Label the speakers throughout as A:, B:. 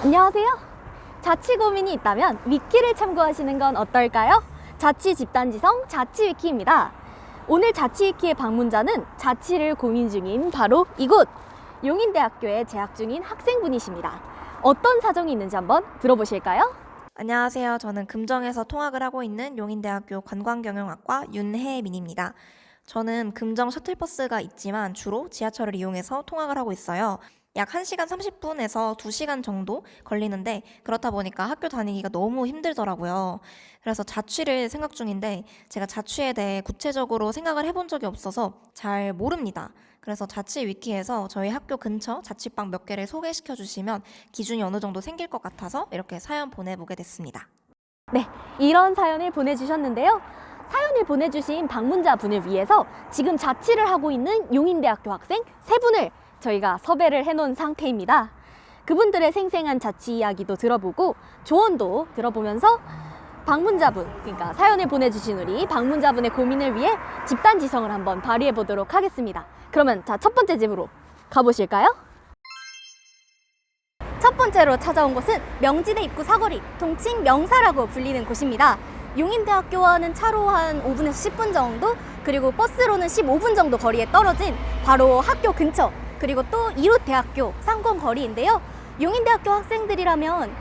A: 안녕하세요. 자취 고민이 있다면 위키를 참고하시는 건 어떨까요? 자취 집단지성 자취위키입니다. 오늘 자취위키의 방문자는 자취를 고민 중인 바로 이곳 용인대학교에 재학 중인 학생분이십니다. 어떤 사정이 있는지 한번 들어보실까요?
B: 안녕하세요. 저는 금정에서 통학을 하고 있는 용인대학교 관광경영학과 윤혜민입니다. 저는 금정 셔틀버스가 있지만 주로 지하철을 이용해서 통학을 하고 있어요. 약 1시간 30분에서 2시간 정도 걸리는데 그렇다 보니까 학교 다니기가 너무 힘들더라고요. 그래서 자취를 생각 중인데 제가 자취에 대해 구체적으로 생각을 해본 적이 없어서 잘 모릅니다. 그래서 자취 위키에서 저희 학교 근처 자취방 몇 개를 소개시켜 주시면 기준이 어느 정도 생길 것 같아서 이렇게 사연 보내보게 됐습니다.
A: 네, 이런 사연을 보내주셨는데요. 사연을 보내주신 방문자 분을 위해서 지금 자취를 하고 있는 용인대학교 학생 3분을 저희가 섭외를 해놓은 상태입니다. 그분들의 생생한 자취 이야기도 들어보고 조언도 들어보면서 방문자분, 그러니까 사연을 보내주신 우리 방문자분의 고민을 위해 집단 지성을 한번 발휘해 보도록 하겠습니다. 그러면 첫 번째 집으로 가보실까요? 첫 번째로 찾아온 곳은 명지대 입구 사거리, 통칭 명사라고 불리는 곳입니다. 용인대학교와는 차로 한 5분에서 10분 정도, 그리고 버스로는 15분 정도 거리에 떨어진 바로 학교 근처, 그리고 또 이웃대학교 상권거리인데요. 용인대학교 학생들이라면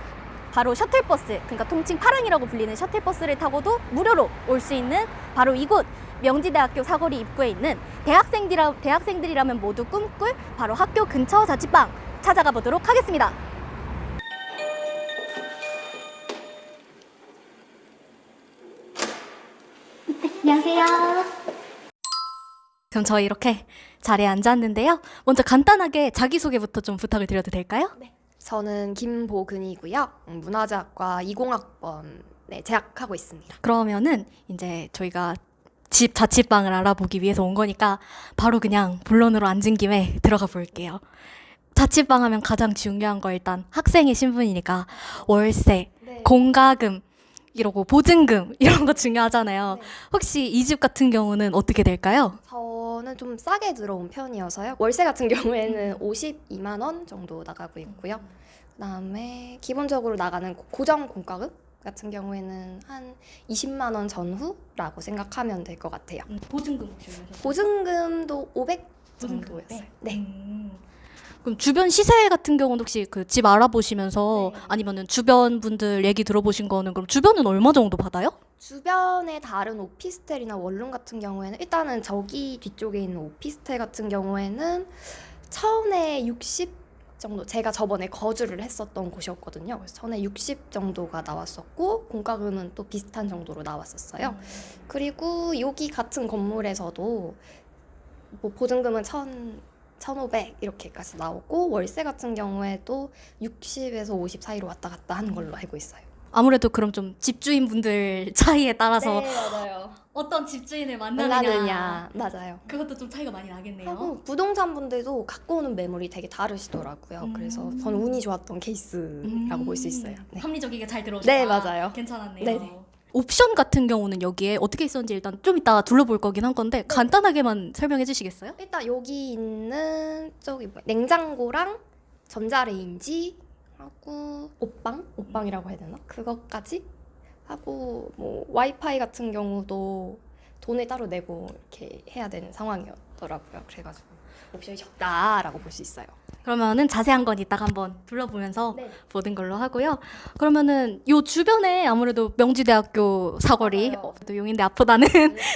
A: 바로 셔틀버스, 그러니까 통칭 파랑이라고 불리는 셔틀버스를 타고도 무료로 올 수 있는 바로 이곳 명지대학교 사거리 입구에 있는 대학생들이라면 모두 꿈꿀 바로 학교 근처 자취방 찾아가 보도록 하겠습니다. 안녕하세요. 그럼 저희 이렇게 자리에 앉았는데요. 먼저 간단하게 자기소개부터 좀 부탁을 드려도 될까요?
C: 네. 저는 김보근이고요. 문화재학과 20학번에 재학하고 있습니다.
A: 그러면은 이제 저희가 집 자취방을 알아보기 위해서 온 거니까 바로 그냥 본론으로 앉은 김에 들어가 볼게요. 자취방 하면 가장 중요한 거 일단 학생의 신분이니까 월세,
C: 네.
A: 공과금, 이러고 보증금 이런 거 중요하잖아요.
C: 네.
A: 혹시 이 집 같은 경우는 어떻게 될까요?
C: 저는 좀 싸게 들어온 편이어서요. 월세 같은 경우에는 52만 원 정도 나가고 있고요. 그다음에 기본적으로 나가는 고정 공과금 같은 경우에는 한 20만 원 전후라고 생각하면 될 것 같아요.
A: 보증금 혹시 얼마세요?
C: 보증금도 500
A: 보증금
C: 정도였어요.
A: 500?
C: 네.
A: 그럼 주변 시세 같은 경우는 혹시 그 집 알아보시면서
C: 네.
A: 아니면은 주변 분들 얘기 들어보신 거는 그럼 주변은 얼마 정도 받아요?
C: 주변의 다른 오피스텔이나 원룸 같은 경우에는 일단은 저기 뒤쪽에 있는 오피스텔 같은 경우에는 1000에 60 정도, 제가 저번에 거주를 했었던 곳이었거든요. 그래서 1000에 60 정도가 나왔었고 공과금은 또 비슷한 정도로 나왔었어요. 그리고 여기 같은 건물에서도 뭐 보증금은 1500 이렇게까지 나오고 월세 같은 경우에도 60에서 50 사이로 왔다 갔다 하는 걸로 알고 있어요.
A: 아무래도 그럼 좀 집주인분들 차이에 따라서
C: 네, 맞아요.
A: 어떤 집주인을 만나느냐
C: 만나느냐, 맞아요.
A: 그것도 좀 차이가 많이 나겠네요.
C: 하고 부동산 분들도 갖고 오는 매물이 되게 다르시더라고요. 그래서 저는 운이 좋았던 케이스라고 볼 수 있어요. 네.
A: 합리적이게 잘 들어오셨다.
C: 네, 맞아요.
A: 괜찮았네요.
C: 네네.
A: 옵션 같은 경우는 여기에 어떻게 있었는지 일단 좀 이따 둘러볼 거긴 한 건데 간단하게만 설명해 주시겠어요?
C: 일단 여기 있는 저기 냉장고랑 전자레인지 하고 옷방이라고 해야 되나? 그것까지 하고 뭐 와이파이 같은 경우도 돈을 따로 내고 이렇게 해야 되는 상황이었더라고요. 그래가지고 옵션이 적다라고 볼 수 있어요.
A: 그러면은 자세한 건 이따가 한번 둘러보면서
C: 네.
A: 보는 걸로 하고요. 그러면은 요 주변에 아무래도 명지대학교 사거리,
C: 맞아요.
A: 또 용인대 앞보다는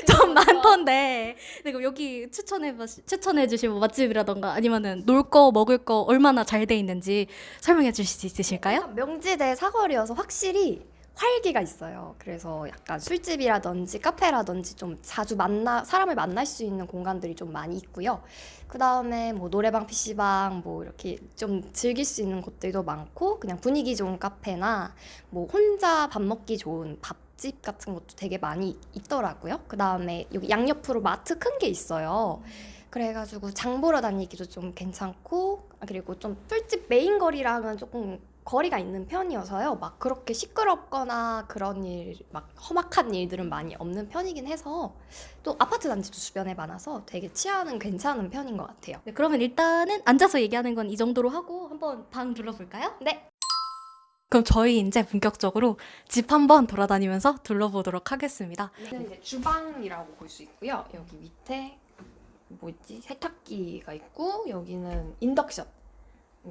A: 좀 많던데, 네, 그럼 여기 추천해 주실 뭐 맛집이라던가 아니면은 놀 거 먹을 거 얼마나 잘 돼 있는지 설명해 주실 수 있으실까요?
C: 일단 명지대 사거리여서 확실히 활기가 있어요. 그래서 약간 술집이라든지 카페라든지 좀 자주 사람을 만날 수 있는 공간들이 좀 많이 있고요. 그 다음에 뭐 노래방, PC방 뭐 이렇게 좀 즐길 수 있는 곳들도 많고, 그냥 분위기 좋은 카페나 뭐 혼자 밥 먹기 좋은 밥집 같은 것도 되게 많이 있더라고요. 그 다음에 여기 양옆으로 마트 큰 게 있어요. 그래가지고 장 보러 다니기도 좀 괜찮고, 그리고 좀 술집 메인 거리랑은 조금 거리가 있는 편이어서요. 막 그렇게 시끄럽거나 그런 일, 막 험악한 일들은 많이 없는 편이긴 해서, 또 아파트 단지도 주변에 많아서 되게 치안은 괜찮은 편인 것 같아요.
A: 네, 그러면 일단은 앉아서 얘기하는 건 이 정도로 하고 한번 방 둘러볼까요?
C: 네.
A: 그럼 저희 이제 본격적으로 집 한번 돌아다니면서 둘러보도록 하겠습니다.
C: 여기는 이제 주방이라고 볼 수 있고요. 여기 밑에 뭐 있지? 세탁기가 있고 여기는 인덕션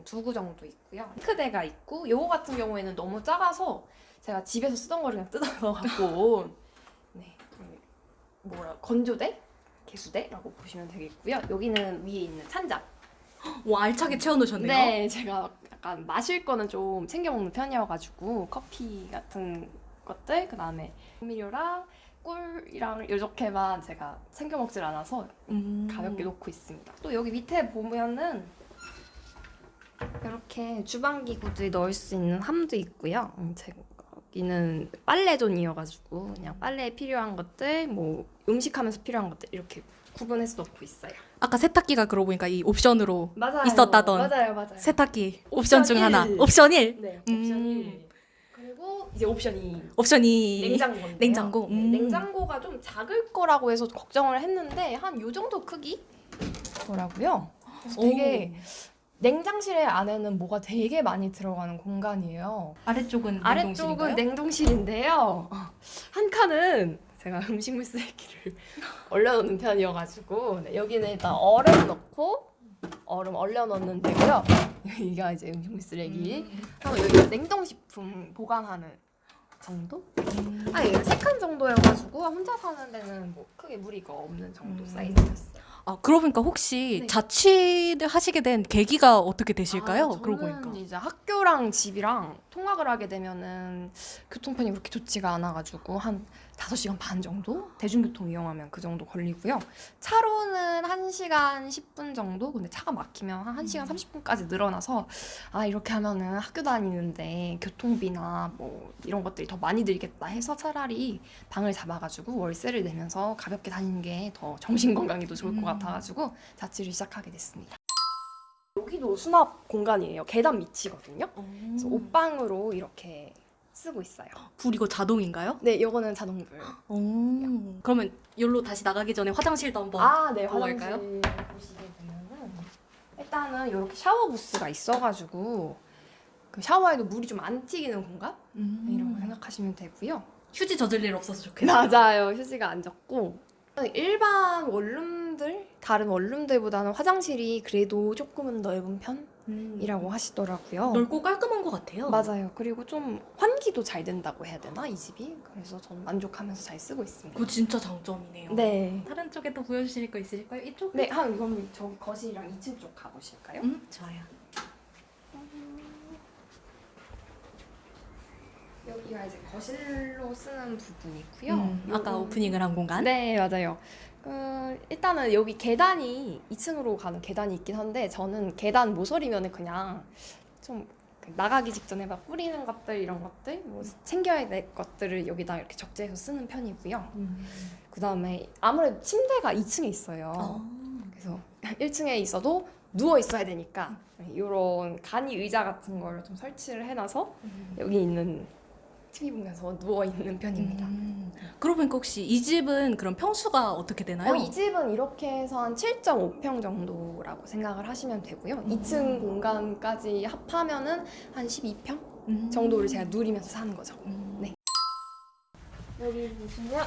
C: 두구 정도 있고요. 싱크대가 있고 요거 같은 경우에는 너무 작아서 제가 집에서 쓰던 거를 그냥 뜯어서 갖고 온 네, 뭐라 건조대? 개수대라고 보시면 되겠고요. 여기는 위에 있는 찬장.
A: 와, 알차게 채워놓으셨네요.
C: 네, 제가 약간 마실 거는 좀 챙겨 먹는 편이어가지고 커피 같은 것들, 그 다음에 조미료랑 꿀이랑 이렇게만 제가 챙겨 먹질 않아서 가볍게 놓고 있습니다. 또 여기 밑에 보면은 이렇게 주방 기구들 넣을 수 있는 함도 있고요. 여기는 빨래존이어가지고 그냥 빨래에 필요한 것들, 뭐 음식하면서 필요한 것들 이렇게 구분해서 넣고 있어요.
A: 아까 세탁기가 그러고 보니까 이 옵션으로
C: 맞아요.
A: 있었다던
C: 맞아요.
A: 세탁기 옵션 중 하나.
C: 일.
A: 옵션 1.
C: 네, 옵션 1. 그리고 이제 옵션 2.
A: 옵션 2.
C: 냉장고인데요.
A: 냉장고.
C: 네, 냉장고가 좀 작을 거라고 해서 걱정을 했는데 한 요 정도 크기더라고요. 그래서 되게 냉장실 안에는 뭐가 되게 많이 들어가는 공간이에요.
A: 아래쪽은
C: 아래쪽은 냉동실인데요. 한 칸은 제가 음식물 쓰레기를 얼려놓는 편이어가지고 네, 여기는 일단 얼음 넣고 얼음 얼려놓는 데고요. 여기가 이제 음식물 쓰레기. 그리고 여기가 냉동식품 보관하는 정도? 아니 3칸 정도여가지고 혼자 사는 데는 뭐 크게 무리가 없는 정도 사이즈였어요.
A: 아, 그러고 보니까 혹시
C: 네.
A: 자취를 하시게 된 계기가 어떻게 되실까요? 그러고
C: 저는
A: 보니까.
C: 이제 학교랑 집이랑 통학을 하게 되면은 교통편이 그렇게 좋지가 않아가지고 한 5시간 반 정도? 대중교통 이용하면 그 정도 걸리고요. 차로는 1시간 10분 정도? 근데 차가 막히면 한 1시간 30분까지 늘어나서 아 이렇게 하면은 학교 다니는데 교통비나 뭐 이런 것들이 더 많이 들겠다 해서 차라리 방을 잡아가지고 월세를 내면서 가볍게 다니는 게 더 정신건강에도 좋을 것 같아가지고 자취를 시작하게 됐습니다. 여기도 수납 공간이에요. 계단 밑이거든요. 그래서 옷방으로 이렇게 쓰고 있어요.
A: 불 이거 자동인가요?
C: 네, 요거는 자동불.
A: 그러면 여기로 다시 나가기 전에 화장실도 한번.
C: 네,
A: 보고
C: 화장실
A: 갈까요?
C: 보시게 되면은 일단은 이렇게 샤워 부스가 있어가지고 그 샤워해도 물이 좀 안 튀기는 공간? 이런 거 생각하시면 되고요.
A: 휴지 젖을 일 없어서 좋겠네요.
C: 맞아요, 휴지가 안 젖고 일반 원룸들, 다른 원룸들보다는 화장실이 그래도 조금은 넓은 편이라고 하시더라고요.
A: 넓고 깔끔한 것 같아요.
C: 맞아요. 그리고 좀 환기도 잘 된다고 해야 되나 이 집이? 그래서 저는 만족하면서 잘 쓰고 있습니다.
A: 그거 진짜 장점이네요.
C: 네.
A: 다른 쪽에 또 보여주실 거 있으실까요? 이쪽?
C: 네, 그럼 저기 거실이랑 2층 쪽 가보실까요?
A: 좋아요.
C: 여기가 이제 거실로 쓰는 부분이고요.
A: 아까 오프닝을 한 공간?
C: 네, 맞아요. 일단은 여기 계단이 2층으로 가는 계단이 있긴 한데 저는 계단 모서리면은 그냥 좀 나가기 직전에 막 뿌리는 것들 이런 것들 뭐 챙겨야 될 것들을 여기다 이렇게 적재해서 쓰는 편이고요. 그 다음에 아무래도 침대가 2층에 있어요. 그래서 1층에 있어도 누워 있어야 되니까 이런 간이 의자 같은 걸 좀 설치를 해놔서 여기 있는 TV 보면서 누워 있는 편입니다.
A: 그러고 보니까 혹시 이 집은 그럼 평수가 어떻게 되나요?
C: 이 집은 이렇게 해서 한 7.5평 정도라고 생각을 하시면 되고요. 2층 공간까지 합하면은 한 12평 정도를 제가 누리면서 사는 거죠. 네. 여기 보시면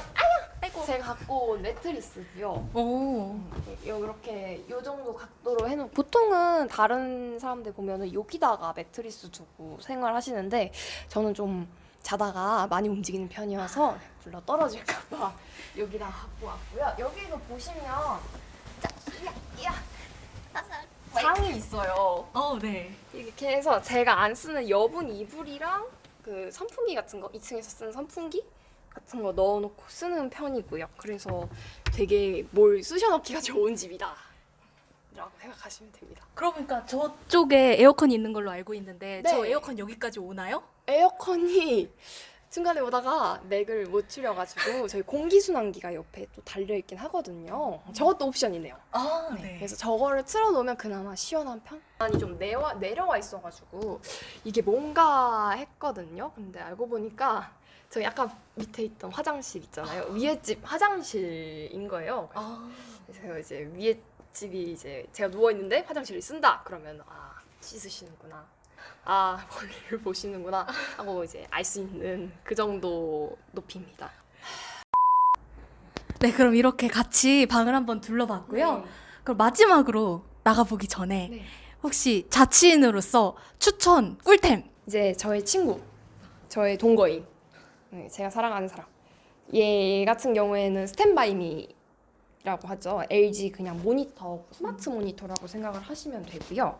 C: 제가 갖고 온 매트리스고요. 이렇게 요 정도 각도로 해놓고 보통은 다른 사람들 보면은 여기다가 매트리스 두고 생활하시는데 저는 좀 자다가 많이 움직이는 편이어서 불러 떨어질까봐 여기다 갖고 왔고요. 여기도 보시면 장이 있어요.
A: 네.
C: 이렇게 해서 제가 안 쓰는 여분 이불이랑 그 선풍기 같은 거 2층에서 쓰는 선풍기 같은 거 넣어놓고 쓰는 편이고요. 그래서 되게 뭘 쑤셔넣기가 좋은 집이다 라고 생각하시면 됩니다.
A: 그러고 보니까 저쪽에 에어컨이 있는 걸로 알고 있는데
C: 네.
A: 저 에어컨 여기까지 오나요?
C: 에어컨이 중간에 오다가 맥을 못 줄여가지고 저희 공기순환기가 옆에 또 달려있긴 하거든요. 저것도 옵션이네요.
A: 네.
C: 그래서 저거를 틀어놓으면 그나마 시원한 편? 아니 좀 내려와 있어가지고 이게 뭔가 했거든요. 근데 알고 보니까 저 약간 밑에 있던 화장실 있잖아요. 위에 집 화장실인 거예요. 그래서 이제 위에 집이 이제 제가 누워 있는데 화장실을 쓴다. 그러면 씻으시는구나. 아, 볼일 보시는구나 하고 이제 알 수 있는 그 정도 높이입니다.
A: 네, 그럼 이렇게 같이 방을 한번 둘러봤고요. 그럼 마지막으로 나가보기 전에
C: 네.
A: 혹시 자취인으로서 추천 꿀템.
C: 이제 저의 친구, 저의 동거인, 제가 사랑하는 사람. 얘 같은 경우에는 스탠바이미라고 하죠. LG 그냥 모니터, 스마트 모니터라고 생각을 하시면 되고요.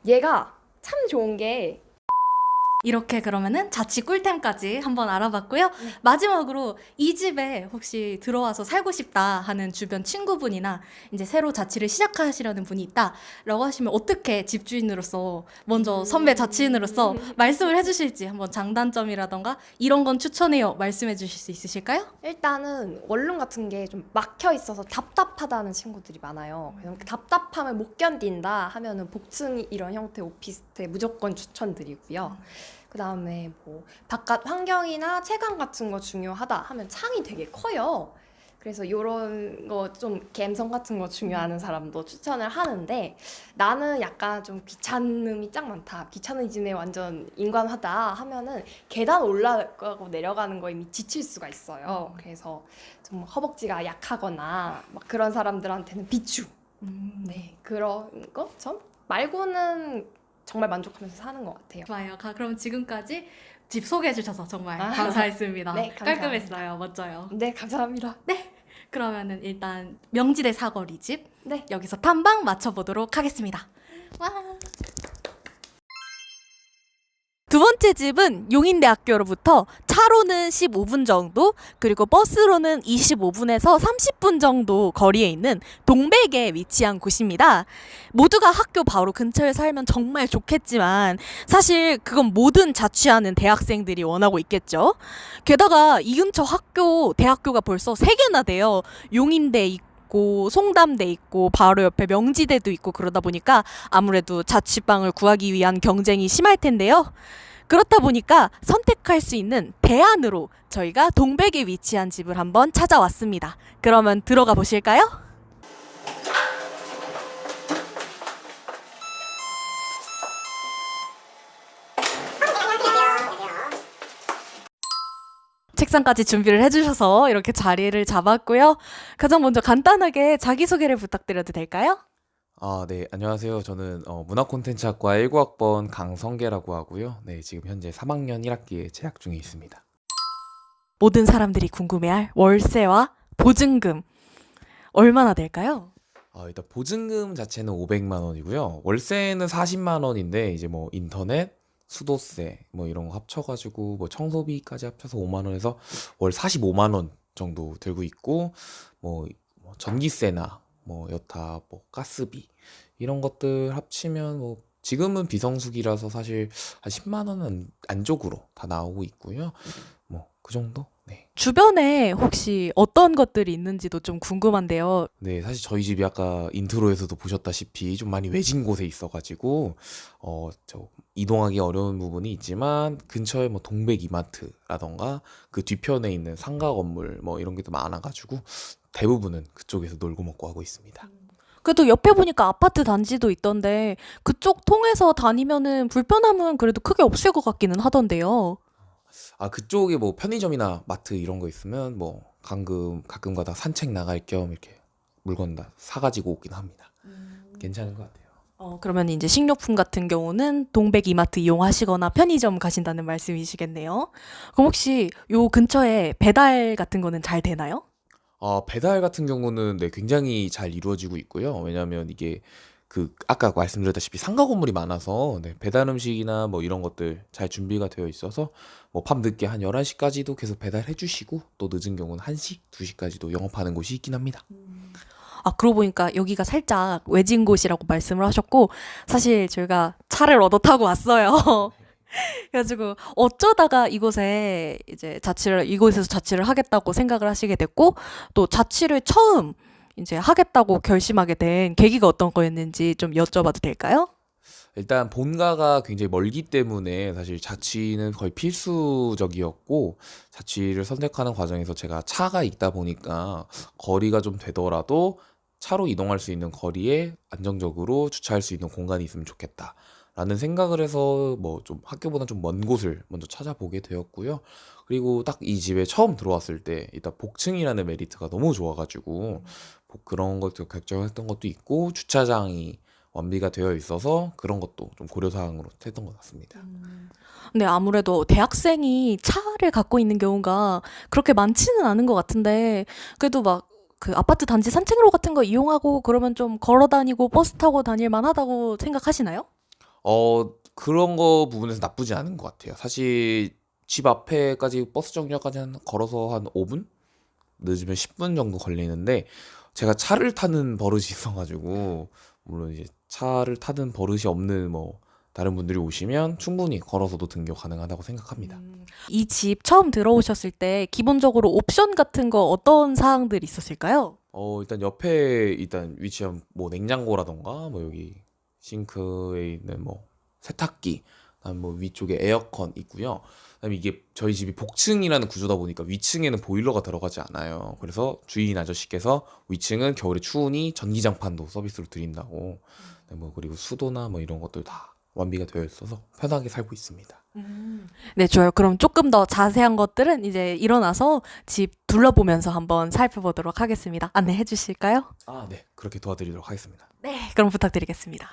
C: 얘가 참 좋은 게
A: 이렇게 그러면은 자취 꿀템까지 한번 알아봤고요. 마지막으로 이 집에 혹시 들어와서 살고 싶다 하는 주변 친구분이나 이제 새로 자취를 시작하시려는 분이 있다라고 하시면 어떻게 집주인으로서 먼저 선배 자취인으로서 말씀을 해주실지 한번 장단점이라던가 이런 건 추천해요 말씀해 주실 수 있으실까요?
C: 일단은 원룸 같은 게 좀 막혀 있어서 답답하다는 친구들이 많아요. 그래서 그 답답함을 못 견딘다 하면은 복층 이런 형태 오피스텔 무조건 추천드리고요. 그 다음에 뭐 바깥 환경이나 채광 같은 거 중요하다 하면 창이 되게 커요. 그래서 이런 거 좀 감성 같은 거 중요하는 사람도 추천을 하는데 나는 약간 좀 귀찮음이 짱 많다. 귀차니즘에 완전 인간하다 하면은 계단 올라가고 내려가는 거에 이미 지칠 수가 있어요. 그래서 좀 허벅지가 약하거나 막 그런 사람들한테는 비추. 네, 그런 거 전 말고는 정말 만족하면서 사는 것 같아요.
A: 좋아요. 그럼 지금까지 집 소개해 주셔서 정말
C: 아,
A: 감사했습니다.
C: 네, 감사합니다.
A: 깔끔했어요. 멋져요.
C: 네, 감사합니다.
A: 그러면은 일단 명지대 사거리 집
C: 네.
A: 여기서 탐방 마쳐보도록 하겠습니다. 와. 두 번째 집은 용인대학교로부터 차로는 15분 정도, 그리고 버스로는 25분에서 30분 정도 거리에 있는 동백에 위치한 곳입니다. 모두가 학교 바로 근처에 살면 정말 좋겠지만 사실 그건 모든 자취하는 대학생들이 원하고 있겠죠. 게다가 이 근처 대학교가 벌써 3개나 돼요. 용인대 있고 송담대 있고 바로 옆에 명지대도 있고 그러다 보니까 아무래도 자취방을 구하기 위한 경쟁이 심할 텐데요. 그렇다 보니까 선택할 수 있는 대안으로 저희가 동백에 위치한 집을 한번 찾아왔습니다. 그러면 들어가 보실까요? 책상까지 준비를 해주셔서 이렇게 자리를 잡았고요. 가장 먼저 간단하게 자기소개를 부탁드려도 될까요?
D: 네, 안녕하세요. 저는 문화콘텐츠학과 19학번 강성계라고 하고요. 네, 지금 현재 3학년 1학기에 재학 중에 있습니다.
A: 모든 사람들이 궁금해할 월세와 보증금 얼마나 될까요?
D: 일단 보증금 자체는 500만 원이고요. 월세는 40만 원인데 이제 뭐 인터넷, 수도세 뭐 이런 거 합쳐가지고 뭐 청소비까지 합쳐서 5만 원에서 월 45만 원 정도 들고 있고 뭐 전기세나 뭐 여타 뭐 가스비 이런 것들 합치면 뭐 지금은 비성수기라서 사실 한 10만 원은 안쪽으로 다 나오고 있고요. 뭐 그 정도? 네.
A: 주변에 혹시 어떤 것들이 있는지도 좀 궁금한데요.
D: 네, 사실 저희 집이 아까 인트로에서도 보셨다시피 좀 많이 외진 곳에 있어가지고 저 이동하기 어려운 부분이 있지만 근처에 뭐 동백 이마트라던가 그 뒤편에 있는 상가 건물 뭐 이런 게 또 많아가지고 대부분은 그쪽에서 놀고 먹고 하고 있습니다.
A: 그래도 옆에 보니까 아파트 단지도 있던데 그쪽 통해서 다니면은 불편함은 그래도 크게 없을 것 같기는 하던데요.
D: 그쪽에 뭐 편의점이나 마트 이런 거 있으면 뭐 가끔가다 산책 나갈 겸 이렇게 물건 다 사가지고 오긴 합니다. 괜찮은 것 같아요.
A: 그러면 이제 식료품 같은 경우는 동백 이마트 이용하시거나 편의점 가신다는 말씀이시겠네요. 그럼 혹시 요 근처에 배달 같은 거는 잘 되나요?
D: 배달 같은 경우는 네, 굉장히 잘 이루어지고 있고요. 왜냐하면 이게 아까 말씀드렸다시피 상가 건물이 많아서 네, 배달 음식이나 뭐 이런 것들 잘 준비가 되어 있어서 뭐 밤늦게 한 11시까지도 계속 배달해 주시고 또 늦은 경우는 1시, 2시까지도 영업하는 곳이 있긴 합니다.
A: 그러고 보니까 여기가 살짝 외진 곳이라고 말씀을 하셨고 사실 저희가 차를 얻어 타고 왔어요. 그래가지고 어쩌다가 이곳에서 자취를 하겠다고 생각을 하시게 됐고 또 자취를 처음 이제 하겠다고 결심하게 된 계기가 어떤 거였는지 좀 여쭤봐도 될까요?
D: 일단 본가가 굉장히 멀기 때문에 사실 자취는 거의 필수적이었고 자취를 선택하는 과정에서 제가 차가 있다 보니까 거리가 좀 되더라도 차로 이동할 수 있는 거리에 안정적으로 주차할 수 있는 공간이 있으면 좋겠다. 라는 생각을 해서 뭐 좀 학교보다 좀 먼 곳을 먼저 찾아보게 되었고요. 그리고 딱 이 집에 처음 들어왔을 때 일단 복층이라는 메리트가 너무 좋아가지고 뭐 그런 것도 결정했던 것도 있고 주차장이 완비가 되어 있어서 그런 것도 좀 고려사항으로 했던 것 같습니다.
E: 근데 아무래도 대학생이 차를 갖고 있는 경우가 그렇게 많지는 않은 것 같은데 그래도 막 그 아파트 단지 산책로 같은 거 이용하고 그러면 좀 걸어 다니고 버스 타고 다닐 만하다고 생각하시나요?
D: 그런 거 부분에서 나쁘지 않은 것 같아요. 사실 집 앞에까지 버스 정류장까지 걸어서 한 5분? 늦으면 10분 정도 걸리는데 제가 차를 타는 버릇이 있어가지고 물론 이제 차를 타는 버릇이 없는 뭐 다른 분들이 오시면 충분히 걸어서도 등교 가능하다고 생각합니다.
E: 이 집 처음 들어오셨을 때 기본적으로 옵션 같은 거 어떤 사항들이 있었을까요?
D: 일단 옆에 일단 위치한 뭐 냉장고라던가 뭐 여기 싱크에 있는 뭐 세탁기, 그다음 뭐 위쪽에 에어컨 있고요. 그다음에 이게 저희 집이 복층이라는 구조다 보니까 위층에는 보일러가 들어가지 않아요. 그래서 주인 아저씨께서 위층은 겨울에 추우니 전기장판도 서비스로 드린다고. 뭐 그리고 수도나 뭐 이런 것들 다 완비가 되어 있어서 편하게 살고 있습니다.
E: 네, 좋아요. 그럼 조금 더 자세한 것들은 이제 일어나서 집 둘러보면서 한번 살펴보도록 하겠습니다. 안내해 주실까요?
D: 네. 그렇게 도와드리도록 하겠습니다.
E: 네, 그럼 부탁드리겠습니다.